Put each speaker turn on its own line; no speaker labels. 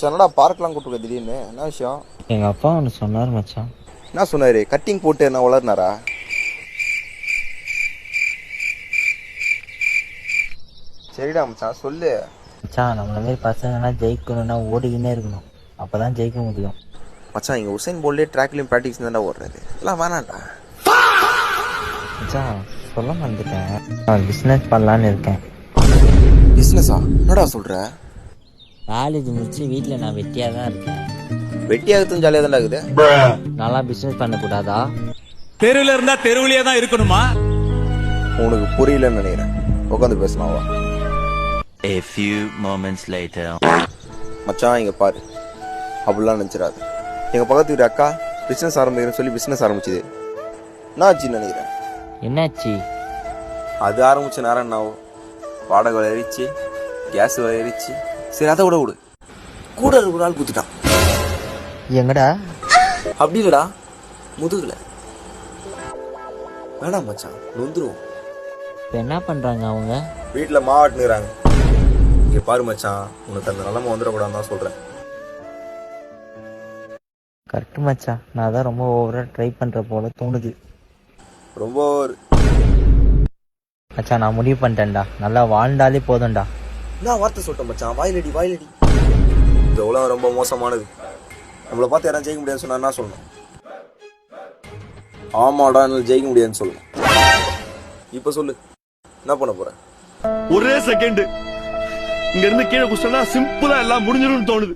என்னடா பார்க்கலாம் கூப்பிட்டு திடீர்னு என்ன விஷயம்?
எங்க அப்பா ஒன்று சொன்னார் மச்சான்.
என்ன சொன்னாரு? கட்டிங் போட்டு என்ன வளர்னாரா? சரிடா மச்சான் சொல்லு.
மச்சான் நம்மள மாதிரி பசங்கன்னா ஜெயிக்கணும்னா ஓடிக்கினே இருக்கணும், அப்பதான் ஜெயிக்க முடியும்.
மச்சான் இங்க உசைன் போல்டே ட்ராக்லயும் பிராக்டிஸ் தானே ஓடுறாரு, எல்லாம் வேணாண்டா.
மச்சான் சொல்ல மறந்துட்டேன், பிஸ்னஸ் பண்ணலான்னு இருக்கேன்.
பிசினஸா? என்னடா சொல்ற?
காலேஜ் முடிச்சு வீட்டில் நான் வெட்டியாக தான் இருக்கேன்.
வெட்டியாகத்தும் ஜாலியாக தான் இருக்குது.
நல்லா பிஸ்னஸ் பண்ணக்கூடாதா?
தெருவில் இருந்தா தெருவிலேயே தான் இருக்கணுமா?
உனக்கு புரியலன்னு நினைக்கிறேன், உட்காந்து பேசலாமா?
A few moments later.
மச்சான் இங்க பாரு, அப்படிலாம் நினைச்சிடாது. எங்க பக்கத்து வீட்டு அக்கா பிசினஸ் ஆரம்பிக்கிறேன்னு சொல்லி பிசினஸ் ஆரம்பிச்சுது. நான் ஆச்சுன்னு நினைக்கிறேன்.
என்னாச்சு?
அது ஆரம்பிச்ச நேரம் என்னாவும் வாடகை விலை ஏறிச்சு, கேஸ் விலை ஏறிச்சு. சரி அதை விட கூட ஒரு நாள் குத்துட்டான்.
எங்கடா?
அப்படி இல்லடா, முதுகுல. வேணாம் மச்சான், நொந்துருவோம்.
இப்போ என்ன பண்றாங்க அவங்க?
வீட்டில் மாவாட்டுனுறாங்க. இங்க பாரு மச்சான், உனக்கு அந்த நிலைமை வந்துடக்கூடாதுன்னு தான் சொல்றேன்.
கரெக்ட் மச்சான், நான் தான் ரொம்ப ஓவரா ட்ரை பண்ற போல தோணுது.
ரொம்ப
மச்சான் நான் முடிவு பண்ணிட்டேன்டா, நல்லா வாழ்ந்தாலே போதும்டா.
நான் வார்த்தை சொல்லிட்டேன் மச்சான், வாயிலடி வாயிலடி. இந்த உலகம் ரொம்ப மோசமானது. நம்மளை பார்த்து யாரும் ஜெயிக்க முடியாதுன்னு சொன்னா என்ன சொல்லணும்? ஆமாடா என்னால ஜெயிக்க முடியாதுன்னு சொல்லணும். இப்ப சொல்லு, என்ன பண்ண போற?
ஒரே செகண்ட் இங்க இருந்து கீழே குடிச்சா சிம்பிளா எல்லாம் முடிஞ்சிடும் தோணுது.